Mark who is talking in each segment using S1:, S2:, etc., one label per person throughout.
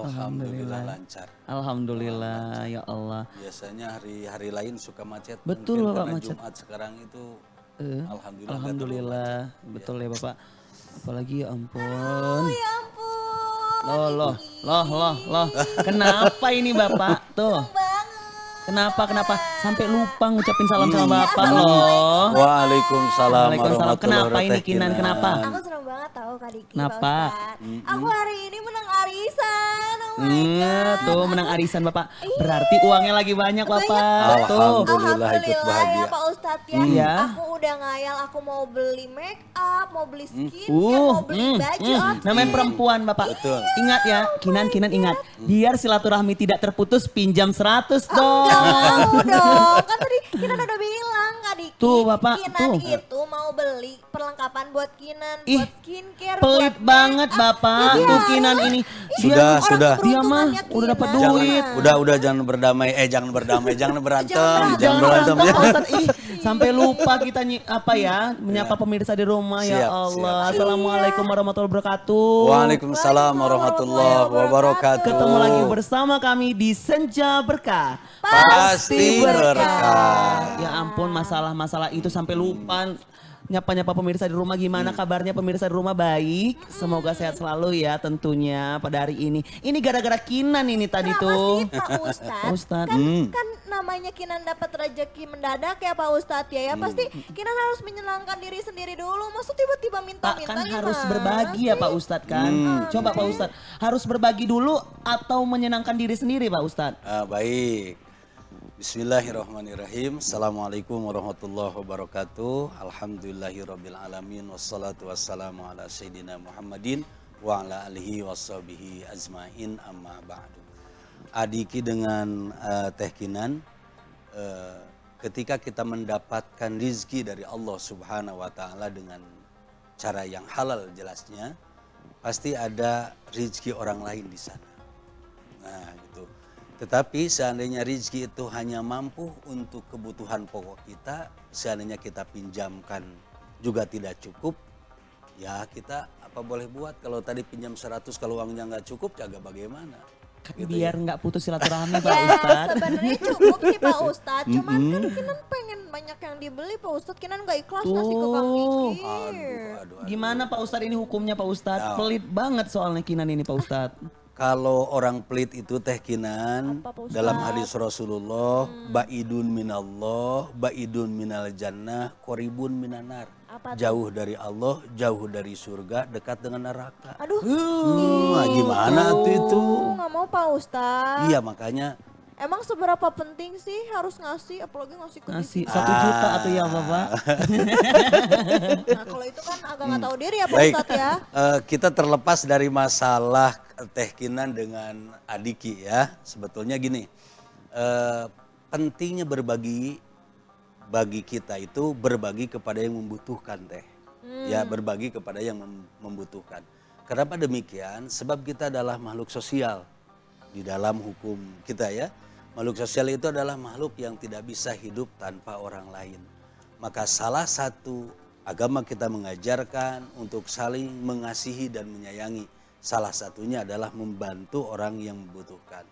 S1: Alhamdulillah
S2: Alhamdulillah.
S1: lancar.
S2: Alhamdulillah
S1: Lancar.
S2: ya Allah.
S1: Biasanya hari-hari lain suka macet.
S2: Betul
S1: Mungkin
S2: Bapak
S1: karena
S2: macet.
S1: Jumat sekarang itu alhamdulillah nggak terlalu macet.
S2: Alhamdulillah.
S1: Ya.
S2: Betul ya Bapak. Apalagi ya
S3: Oh
S2: ampun.
S3: ya ampun,
S2: Loh, loh,
S3: Adiki.
S2: loh. Kenapa ini Bapak? Tuh.
S3: Seneng banget.
S2: Kenapa? Sampai lupa ngucapin salam sama Bapak
S3: Assalamualaikum.
S2: loh.
S1: Waalaikumsalam
S2: Waalaikumsalam.
S1: warahmatullahi
S2: Kenapa ini Kinan? Kenapa?
S3: Aku seneng banget tahu Kak Diki,
S2: Kenapa?
S3: Pak Ustadz. Aku hari ini menang arisan. Oh my God.
S2: Tuh menang arisan Bapak. Berarti uangnya lagi banyak Bapak.
S1: banget.
S2: Tuh.
S1: Alhamdulillah, ikut bahagia.
S3: ya Pak Ustadz ya.
S2: Iya.
S3: Aku udah ngayal, aku mau beli make up, mau beli skincare, mau beli baju outfit.
S2: Namanya perempuan Bapak.
S1: Betul.
S2: Ingat ya, Kinan ingat. Biar silaturahmi tidak terputus, pinjam 100 dong.
S3: Gak mau dong, kan tadi Kinan udah bilang Kak Diki.
S2: Tuh, Bapak,
S3: Kinan
S2: tuh.
S3: itu mau beli perlengkapan buat Kinan,
S2: Ih,
S3: buat skincare,
S2: Pelit
S3: buat
S2: banget
S3: make up.
S2: Bapak,
S3: Ya,
S2: tuh
S3: iya.
S2: Kinan ini.
S1: Sudah.
S2: Dia mah udah dapat duit.
S1: Udah jangan berdamai, jangan berantem,
S2: Jangan
S1: berantem
S2: berantem
S1: ya.
S2: Pak Ustadz. Sampai lupa kita menyapa pemirsa di rumah ya
S1: Siap,
S2: Allah.
S1: siap.
S2: Assalamualaikum warahmatullahi wabarakatuh.
S1: Waalaikumsalam warahmatullahi wabarakatuh.
S2: Ketemu lagi bersama kami di Senja Berkah.
S1: Pasti berkah.
S2: Ya ampun, masalah-masalah itu sampai lupa. Nyapa-nyapa pemirsa di rumah, gimana kabarnya pemirsa di rumah? Baik, semoga sehat selalu ya tentunya pada hari ini. Ini gara-gara Kinan ini tadi
S3: Kenapa
S2: tuh.
S3: sih Pak Ustadz?
S2: Ustadz.
S3: Kan namanya Kinan dapat rezeki mendadak ya Pak Ustadz ya. Pasti Kinan harus menyenangkan diri sendiri dulu. Maksud tiba-tiba
S2: Pak
S3: minta-minta
S2: kan
S3: gimana
S2: harus berbagi ya Pak Ustadz kan. Coba Pak Ustadz, harus berbagi dulu atau menyenangkan diri sendiri Pak Ustadz?
S1: Baik. Bismillahirrahmanirrahim. Assalamualaikum warahmatullahi wabarakatuh. Alhamdulillahirabbil alamin wassalatu wassalamu ala sayyidina Muhammadin wa ala alihi washabihi ajmain amma ba'du. Adiki dengan Teh Kinan, ketika kita mendapatkan rizki dari Allah Subhanahu wa taala dengan cara yang halal jelasnya, pasti ada rizki orang lain di sana. Nah, gitu. Tetapi seandainya rizki itu hanya mampu untuk kebutuhan pokok kita, seandainya kita pinjamkan juga tidak cukup, ya kita apa boleh buat. Kalau tadi pinjam 100, kalau uangnya nggak cukup, jaga bagaimana.
S2: Kan
S1: Gitu
S2: biar
S1: ya.
S2: nggak putus silaturahmi Pak
S3: Ya
S2: Ustadz.
S3: sebenarnya cukup sih Pak Ustadz. Cuman kan Kinan pengen banyak yang dibeli Pak Ustadz. Kinan gak ikhlas ngasih ke Kang Diki.
S1: Aduh.
S2: Gimana Pak Ustadz ini hukumnya Pak Ustadz? Pelit banget soalnya Kinan ini Pak Ustadz.
S1: Kalau orang pelit itu Teh Kinan,
S3: Apa, Pak Ustadz?
S1: dalam hadis Rasulullah, ba'idun minallah, ba'idun minal jannah, koribun minanar.
S3: Apa tuh?
S1: Jauh dari Allah, jauh dari surga, dekat dengan neraka.
S3: Aduh,
S1: Gimana tuh itu?
S3: gak mau Pak Ustadz.
S1: Iya, makanya
S3: Emang seberapa penting sih harus ngasih, apalagi ngasih ke
S2: Ngasih
S3: Diki?
S2: 1 juta atau ya Bapak?
S3: Nah kalau itu kan agak gak tahu diri ya Pak
S1: baik.
S3: Ustadz ya.
S1: Kita terlepas dari masalah Teh Kinan dengan Adiki ya. Sebetulnya gini, pentingnya berbagi bagi kita itu berbagi kepada yang membutuhkan Teh. Ya, berbagi kepada yang membutuhkan. Kenapa demikian? Sebab kita adalah makhluk sosial di dalam hukum kita ya. Makhluk sosial itu adalah makhluk yang tidak bisa hidup tanpa orang lain. Maka salah satu agama kita mengajarkan untuk saling mengasihi dan menyayangi. Salah satunya adalah membantu orang yang membutuhkan.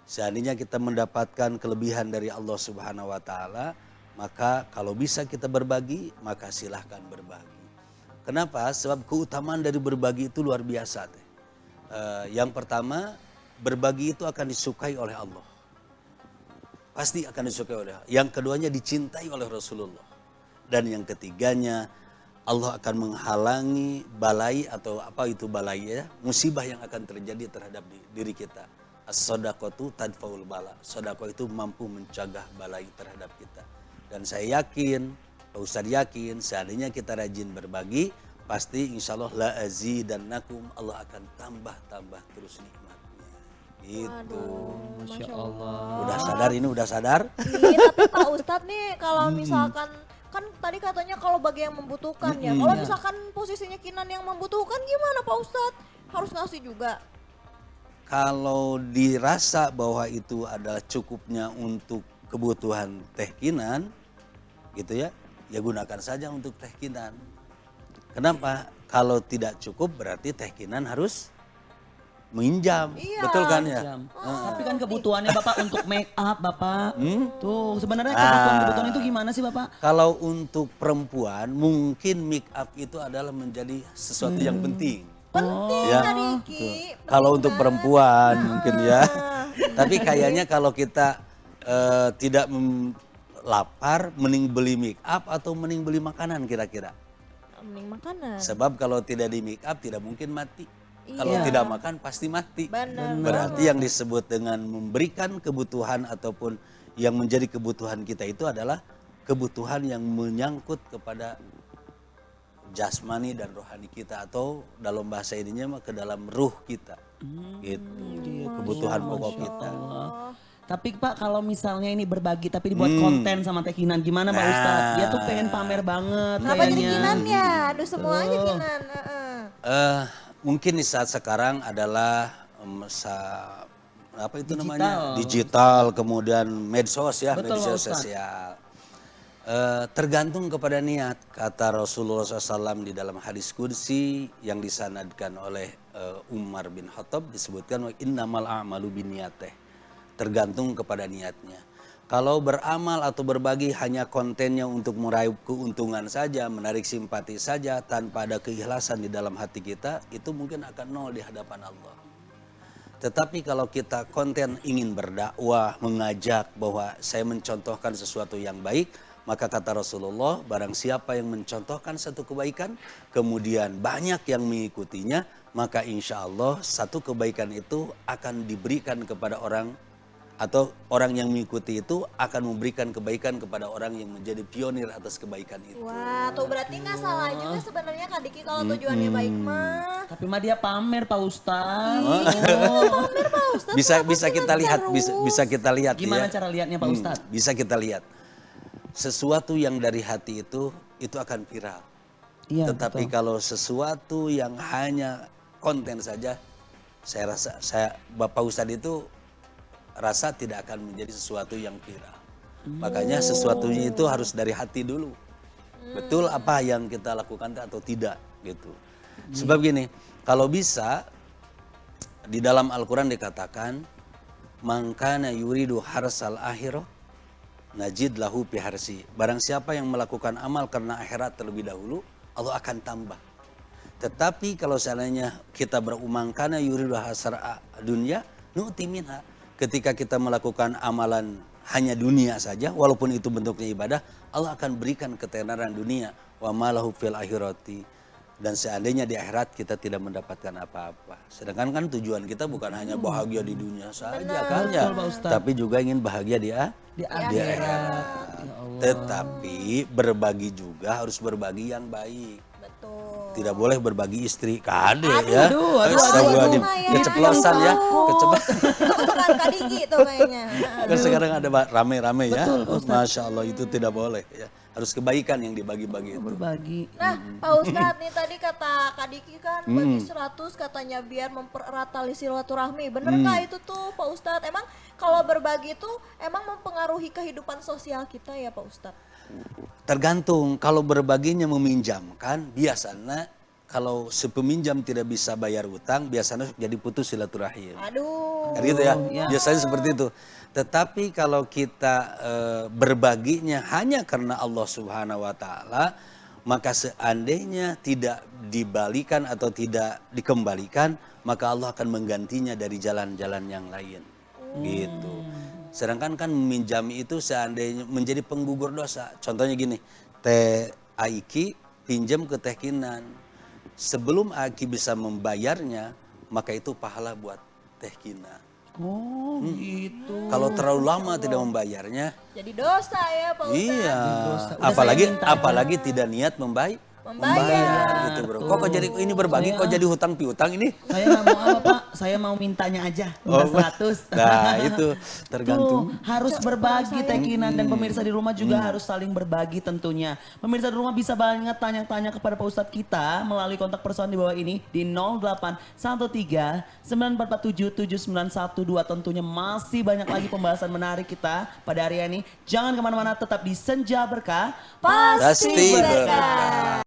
S1: Seandainya kita mendapatkan kelebihan dari Allah Subhanahu wa taala, maka kalau bisa kita berbagi, maka silahkan berbagi. Kenapa? Sebab keutamaan dari berbagi itu luar biasa. Yang pertama, berbagi itu akan disukai oleh Allah. Pasti akan disukai oleh Allah. Yang keduanya dicintai oleh Rasulullah. Dan yang ketiganya, Allah akan menghalangi balai atau apa itu balai ya, musibah yang akan terjadi terhadap diri kita. As-sodaqatu tadfaul bala. Sodaqah itu mampu mencegah balai terhadap kita. Dan saya yakin, Pak Ustadz yakin, seandainya kita rajin berbagi, pasti insya Allah la azidannakum, Allah akan tambah terus nikmatnya. Gitu.
S2: Masya Allah.
S1: Udah sadar ini, udah sadar?
S3: Iya, tapi Pak Ustadz nih kalau misalkan kan tadi katanya kalau bagi yang membutuhkan ya. Kalau misalkan posisinya Kinan yang membutuhkan gimana Pak Ustadz? Harus ngasih juga.
S1: Kalau dirasa bahwa itu adalah cukupnya untuk kebutuhan Teh Kinan, gitu ya, ya gunakan saja untuk Teh Kinan. Kenapa? Kalau tidak cukup berarti Teh Kinan harus minjam,
S3: Iya.
S1: betul kan ya?
S2: Jam. Tapi kan kebutuhannya Bapak untuk make up Bapak. Tuh sebenarnya kebutuhan itu gimana sih Bapak?
S1: Kalau untuk perempuan mungkin make up itu adalah menjadi sesuatu yang penting.
S3: Penting
S1: Ya,
S3: Kak Diki.
S1: betul. Kalau untuk perempuan mungkin ya. Tapi kayaknya kalau kita tidak lapar, mending beli make up atau mending beli makanan kira-kira.
S3: Mending makanan.
S1: Sebab kalau tidak di make up tidak mungkin mati. Kalau
S3: Iya.
S1: tidak makan pasti mati.
S3: Benar
S1: Berarti yang disebut dengan memberikan kebutuhan ataupun yang menjadi kebutuhan kita itu adalah kebutuhan yang menyangkut kepada jasmani dan rohani kita atau dalam bahasa ininya mah ke dalam ruh kita. Gitu. Kebutuhan pokok kita.
S2: Tapi Pak kalau misalnya ini berbagi tapi dibuat konten sama Teh Kinan gimana Pak Ustadz? Dia tuh pengen pamer banget
S3: Kenapa jadi
S2: kayaknya.
S3: Kinan ya? Aduh semuanya Kinan.
S1: Mungkin di saat sekarang adalah apa itu
S2: Digital.
S1: namanya digital, kemudian medsos ya,
S2: Betul,
S1: media
S2: Pak Ustadz.
S1: sosial. Tergantung kepada niat, kata Rasulullah SAW di dalam hadis qudsi yang disanadkan oleh Umar bin Khattab disebutkan innamal a'malu binniyatih. Tergantung kepada niatnya. Kalau beramal atau berbagi hanya kontennya untuk meraih keuntungan saja, menarik simpati saja tanpa ada keikhlasan di dalam hati kita, itu mungkin akan nol di hadapan Allah. Tetapi kalau kita konten ingin berdakwah, mengajak bahwa saya mencontohkan sesuatu yang baik, maka kata Rasulullah, barang siapa yang mencontohkan satu kebaikan, kemudian banyak yang mengikutinya, maka insya Allah satu kebaikan itu akan diberikan kepada orang atau orang yang mengikuti itu akan memberikan kebaikan kepada orang yang menjadi pionir atas kebaikan itu.
S3: Wah, tuh berarti nggak salah juga sebenarnya Kak Diki kalau tujuannya baik mah.
S2: Tapi mah dia pamer Pak Ustadz.
S3: Pamer Pak Ustadz.
S1: Bisa kita lihat, bisa kita lihat
S2: Gimana
S1: ya.
S2: cara lihatnya Pak Ustadz?
S1: Bisa kita lihat. Sesuatu yang dari hati itu akan viral.
S2: Iya,
S1: Tetapi
S2: betul.
S1: kalau sesuatu yang hanya konten saja, saya rasa Bapak Ustadz itu rasa tidak akan menjadi sesuatu yang viral. Makanya sesuatunya itu harus dari hati dulu. Betul apa yang kita lakukan atau tidak gitu. Sebab gini, kalau bisa di dalam Al-Quran dikatakan mangkana yuridu harsal akhirah najid lahu piharsi. Barang siapa yang melakukan amal karena akhirat terlebih dahulu, Allah akan tambah. Tetapi kalau seandainya kita berumang kana yuridu hasar dunya nu'ti minha. Ketika kita melakukan amalan hanya dunia saja, walaupun itu bentuknya ibadah, Allah akan berikan ketenaran dunia. Wa malahu fil akhirati. Dan seandainya di akhirat kita tidak mendapatkan apa-apa. Sedangkan kan tujuan kita bukan hanya bahagia di dunia saja kan ya.
S2: Betul, Pak Ustadz.
S1: Tapi juga ingin bahagia
S2: Di
S1: di
S2: akhirat.
S1: akhirat. Tetapi berbagi juga harus berbagi yang baik.
S3: Betul.
S1: Tidak boleh berbagi istri ke adik ya.
S2: aduh,
S1: Astagfirullahaladzim.
S3: aduh,
S1: Keceplosan ya. Keceplosan.
S3: Kebetulan Kak Diki tuh kayaknya.
S1: Kan sekarang ada rame-rame ya. Masya Allah itu tidak boleh ya. Harus kebaikan yang dibagi-bagi itu.
S2: Berbagi.
S3: Nah, Pak Ustadz nih tadi kata Kak Diki kan bagi 100 katanya biar mempererat tali silaturahmi. Benerkah itu tuh Pak Ustadz? Emang kalau berbagi itu emang mempengaruhi kehidupan sosial kita ya Pak Ustadz?
S1: Tergantung kalau berbaginya meminjamkan biasanya kalau si peminjam tidak bisa bayar utang biasanya jadi putus silaturahim.
S3: Aduh.
S1: Kan gitu ya.
S2: Ya.
S1: Biasanya seperti itu. Tetapi kalau kita berbaginya hanya karena Allah Subhanahu wa taala, maka seandainya tidak dibalikan atau tidak dikembalikan, maka Allah akan menggantinya dari jalan-jalan yang lain. Gitu. Sedangkan kan meminjami itu seandainya menjadi penggugur dosa. Contohnya gini, Teh Aiki pinjam ke Teh Kinan. Sebelum Aiki bisa membayarnya, maka itu pahala buat Teh Kinan.
S2: Oh gitu.
S1: Kalau terlalu lama tidak membayarnya,
S3: Jadi dosa ya Pak Ustadz.
S1: iya.
S2: Dosa. Udah
S1: Apalagi
S2: saya minta aja.
S1: apalagi tidak niat membayar gitu bro. Kok jadi ini berbagi kok jadi hutang piutang ini?
S2: Saya nggak mau apa Pak, saya mau mintanya aja, minta 100.
S1: Nah itu tergantung.
S2: Tuh, harus berbagi Teh Kinan dan pemirsa di rumah juga harus saling berbagi tentunya. Pemirsa di rumah bisa banget tanya-tanya kepada Pak Ustadz kita melalui kontak personal di bawah ini di 0813 9447 7912. Tentunya masih banyak lagi pembahasan menarik kita pada hari ini. Jangan kemana-mana, tetap di Senja Berkah.
S3: Pasti
S1: Pasti
S3: berkah.
S1: berkah.